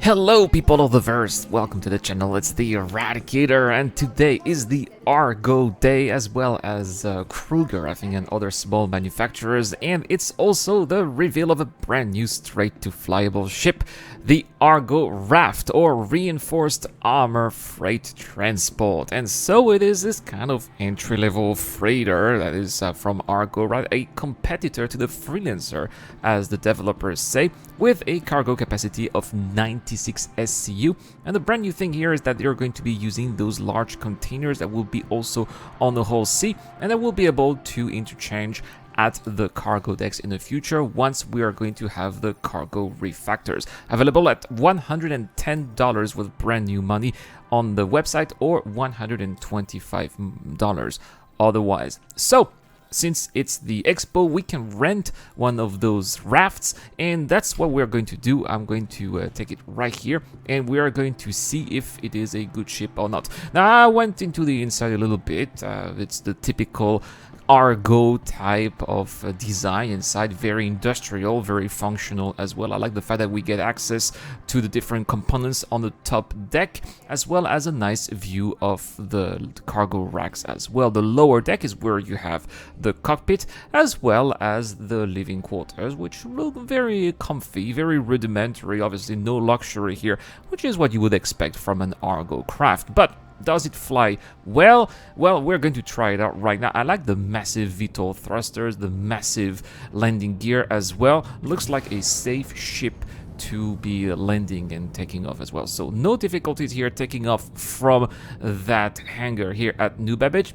Hello people of the verse, welcome to the channel. It's the Eradicator, and today is the Argo day, as well as Kruger, I think, and other small manufacturers, and it's also the reveal of a brand new straight-to-flyable ship, the Argo RAFT, or Reinforced Armor Freight Transport. And so it is this kind of entry-level freighter that is from Argo, right? A competitor to the Freelancer, as the developers say, with a cargo capacity of 96 SCU. And the brand new thing here is that they're going to be using those large containers that will be also on the whole sea, and that will be able to interchange at the cargo decks in the future once we are going to have the cargo refactors available at $110 with brand new money on the website, or $125 otherwise. So since it's the expo, we can rent one of those rafts, and that's what we're going to do. I'm going to take it right here, and we are going to see if it is a good ship or not. Now, I went into the inside a little bit. It's the typical Argo type of design inside, very industrial, very functional as well. I like the fact that we get access to the different components on the top deck, as well as a nice view of the cargo racks as well. The lower deck is where you have the cockpit, as well as the living quarters, which look very comfy, very rudimentary. Obviously no luxury here, which is what you would expect from an Argo craft. But does it fly well? Well, we're going to try it out right now. I like the massive VTOL thrusters, the massive landing gear as well. Looks like a safe ship to be landing and taking off as well. So no difficulties here taking off from that hangar here at New Babbage.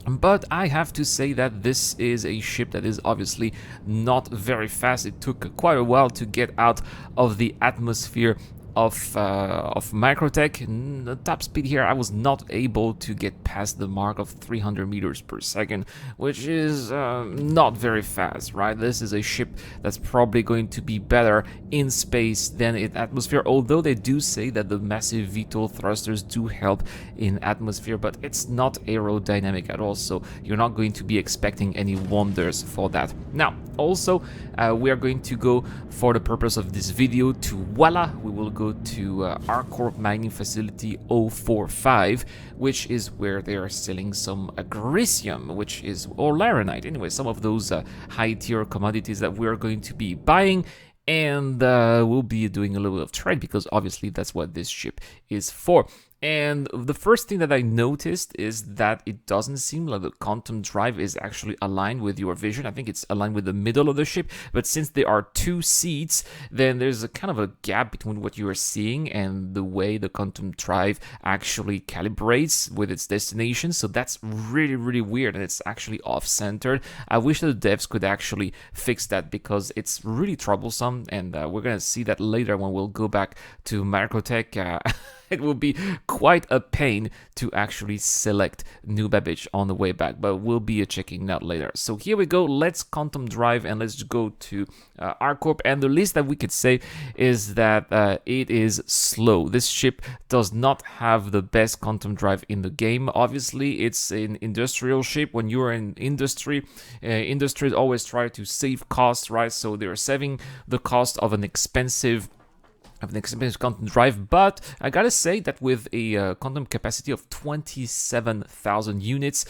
But I have to say that this is a ship that is obviously not very fast. It took quite a while to get out of the atmosphere of Microtech. The top speed here, I was not able to get past the mark of 300 meters per second, which is not very fast, right? This is a ship that's probably going to be better in space than in atmosphere, although they do say that the massive VTOL thrusters do help in atmosphere, but it's not aerodynamic at all, so you're not going to be expecting any wonders for that. Now, also, we are going to go, for the purpose of this video, to Voila. We will go to Argo mining facility 045, which is where they are selling some agricium, which is, or laranite, anyway, some of those high tier commodities that we're going to be buying, and we'll be doing a little bit of trade, because obviously that's what this ship is for. And the first thing that I noticed is that it doesn't seem like the quantum drive is actually aligned with your vision. I think it's aligned with the middle of the ship, but since there are two seats, then there's a kind of a gap between what you are seeing and the way the quantum drive actually calibrates with its destination. So that's really, really weird, and it's actually off-centered. I wish that the devs could actually fix that, because it's really troublesome, and we're gonna see that later when we'll go back to Microtech. It will be quite a pain to actually select New Babbage on the way back, but we'll be checking out later. So here we go. Let's quantum drive and let's go to Argo. And the least that we could say is that it is slow. This ship does not have the best quantum drive in the game. Obviously, it's an industrial ship. When you're in industry, industries always try to save costs, right? So they're saving the cost of an expensive quantum drive, but I gotta say that with a quantum capacity of 27,000 units,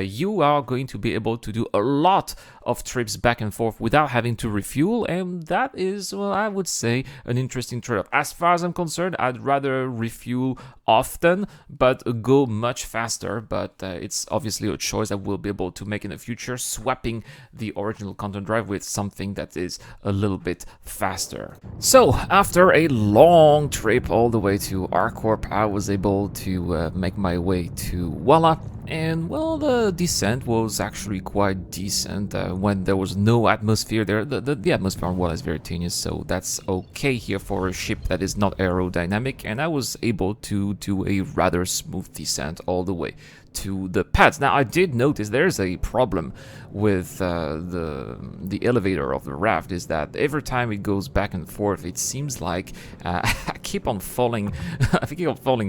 you are going to be able to do a lot of trips back and forth without having to refuel, and that is, well, I would say, an interesting trade-off. As far as I'm concerned, I'd rather refuel often but go much faster, but it's obviously a choice that we'll be able to make in the future, swapping the original quantum drive with something that is a little bit faster. So after a long trip all the way to Argo, I was able to make my way to Voila. And well, the descent was actually quite decent when there was no atmosphere there. The atmosphere on Voila is very tenuous, so that's okay here for a ship that is not aerodynamic. And I was able to do a rather smooth descent all the way to the pads. Now, I did notice there's a problem with the elevator of the raft, is that every time it goes back and forth, it seems like I keep on falling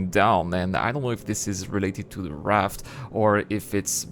down, and I don't know if this is related to the raft or if it's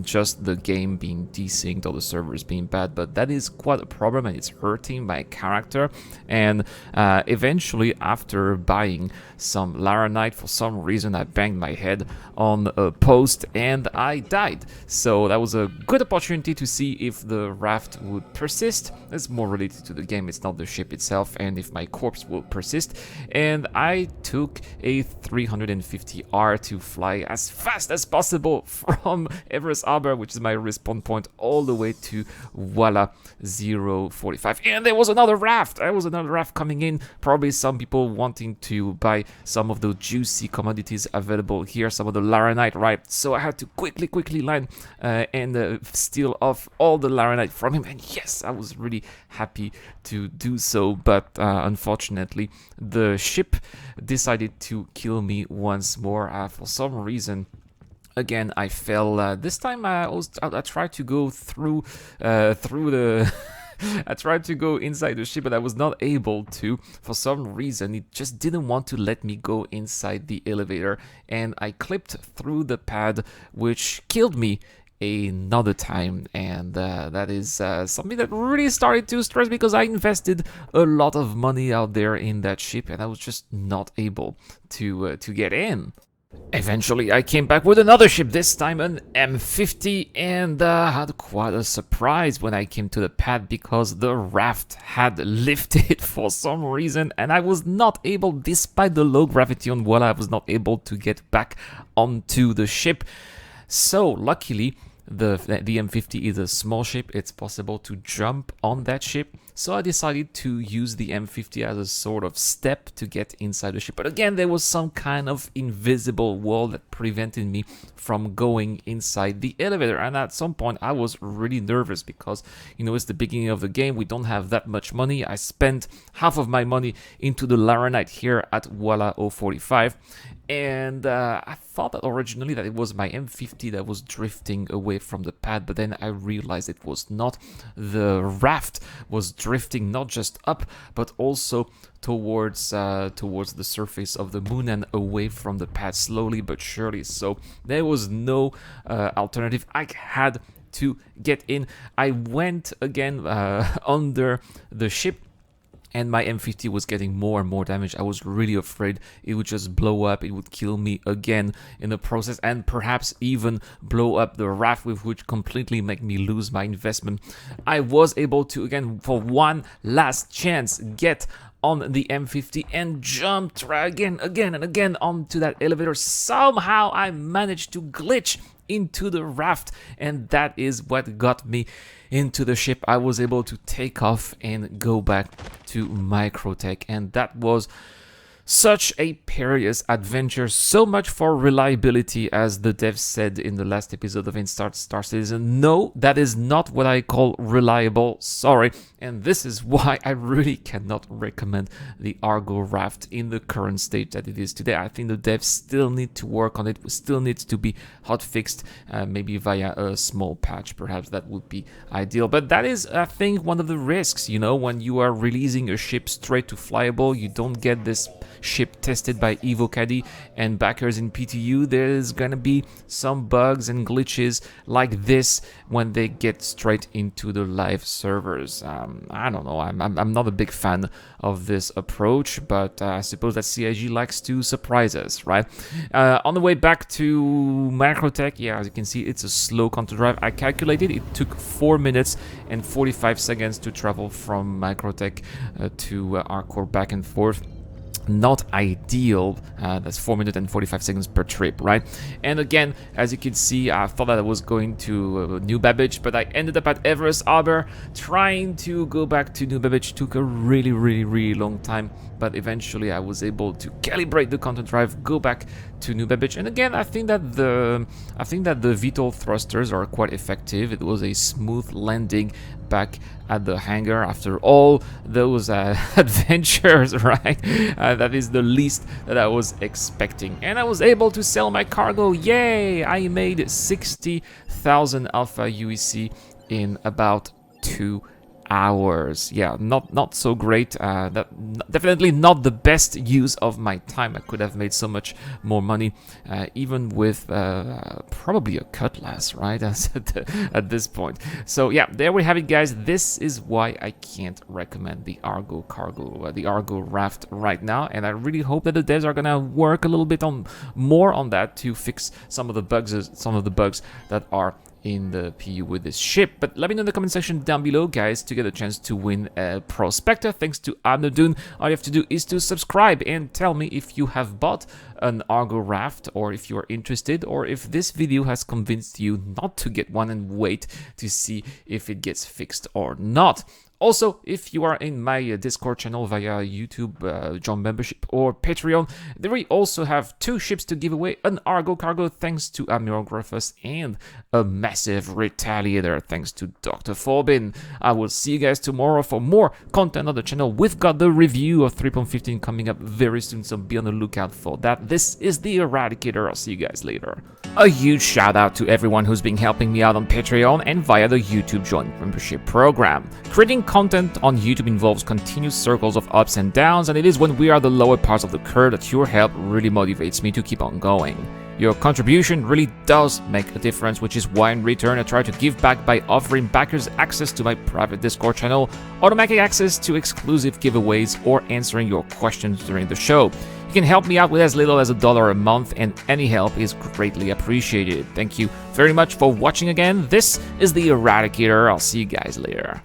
just the game being desynced or the servers being bad, but that is quite a problem and it's hurting my character. And eventually, after buying some Laranite, for some reason I banged my head on a post and I died. So that was a good opportunity to see if the raft would persist. It's more related to the game, it's not the ship itself, and if my corpse will persist. And I took a 350R to fly as fast as possible from Everest Harbor, which is my respawn point, all the way to Voila 045. And there was another raft. There was another raft coming in. Probably some people wanting to buy some of those juicy commodities available here, some of the Laranite, right? So I had to quickly line and steal off all the Laranite from him. And yes, I was really happy to do so. But unfortunately, the ship decided to kill me once more for some reason. Again, I fell. This time I tried to go through the. I tried to go inside the ship, but I was not able to. For some reason, it just didn't want to let me go inside the elevator, and I clipped through the pad, which killed me another time. And that is something that really started to stress, because I invested a lot of money out there in that ship, and I was just not able to get in. Eventually, I came back with another ship, this time an M50, and had quite a surprise when I came to the pad, because the raft had lifted for some reason, and I was not able, despite the low gravity on Voila, I was not able to get back onto the ship. So, luckily, the M50 is a small ship, it's possible to jump on that ship. So I decided to use the M50 as a sort of step to get inside the ship. But again, there was some kind of invisible wall that prevented me from going inside the elevator. And at some point, I was really nervous because, you know, it's the beginning of the game. We don't have that much money. I spent half of my money into the Laranite here at Voila 045. And I thought that originally that it was my M50 that was drifting away from the pad, but then I realized it was not. The raft was drifting not just up, but also towards the surface of the moon and away from the pad, slowly but surely. So there was no alternative. I had to get in. I went again under the ship, and my M50 was getting more and more damage. I was really afraid it would just blow up, it would kill me again in the process, and perhaps even blow up the raft, which would completely make me lose my investment. I was able to, again, for one last chance, get on the M50 and jumped again and again onto that elevator. Somehow I managed to glitch into the raft, and that is what got me into the ship. I was able to take off and go back to Microtech, and that was such a perilous adventure, so much for reliability, as the devs said in the last episode of Instart Star Citizen. No, that is not what I call reliable, sorry. And this is why I really cannot recommend the Argo RAFT in the current state that it is today. I think the devs still need to work on it, still needs to be hotfixed, maybe via a small patch, perhaps that would be ideal. But that is, I think, one of the risks, you know, when you are releasing a ship straight to flyable, you don't get this ship tested by EvoCaddy and backers in PTU. There's gonna be some bugs and glitches like this when they get straight into the live servers. I don't know, I'm not a big fan of this approach, but I suppose that CIG likes to surprise us, right? On the way back to Microtech, yeah, as you can see, it's a slow counter drive. I calculated it took 4 minutes and 45 seconds to travel from Microtech to Arco back and forth. Not ideal. That's 4 minutes and 45 seconds per trip, right? And again, as you can see, I thought that I was going to New Babbage, but I ended up at Everest Harbor. Trying to go back to New Babbage took a really long time, but eventually I was able to calibrate the content drive, go back to New Babbage. And again, I think that the VTOL thrusters are quite effective. It was a smooth landing back at the hangar after all those adventures, right? That is the least that I was expecting. And I was able to sell my cargo. Yay! I made 60,000 Alpha UEC in about 2 hours. Yeah, not so great. Definitely not the best use of my time. I could have made so much more money, even with probably a cutlass, right? At this point. So yeah, there we have it, guys. This is why I can't recommend the Argo RAFT right now, and I really hope that the devs are gonna work a little bit more on that to fix some of the bugs that are in the PU with this ship. But let me know in the comment section down below, guys, to get a chance to win a Prospector thanks to Amnodun. All you have to do is to subscribe and tell me if you have bought an Argo RAFT, or if you are interested, or if this video has convinced you not to get one and wait to see if it gets fixed or not. Also, if you are in my Discord channel via YouTube, join membership, or Patreon, there we also have 2 ships to give away, an Argo cargo thanks to Amniographus, and a massive Retaliator thanks to Dr. Forbin. I will see you guys tomorrow for more content on the channel. We've got the review of 3.15 coming up very soon, so be on the lookout for that. This is the Eradicator. I'll see you guys later. A huge shout out to everyone who's been helping me out on Patreon and via the YouTube joint membership program. Creating content on YouTube involves continuous circles of ups and downs, and it is when we are the lower parts of the curve that your help really motivates me to keep on going. Your contribution really does make a difference, which is why in return I try to give back by offering backers access to my private Discord channel, automatic access to exclusive giveaways, or answering your questions during the show. You can help me out with as little as $1 a month, and any help is greatly appreciated. Thank you very much for watching again. This is the Eradicator. I'll see you guys later.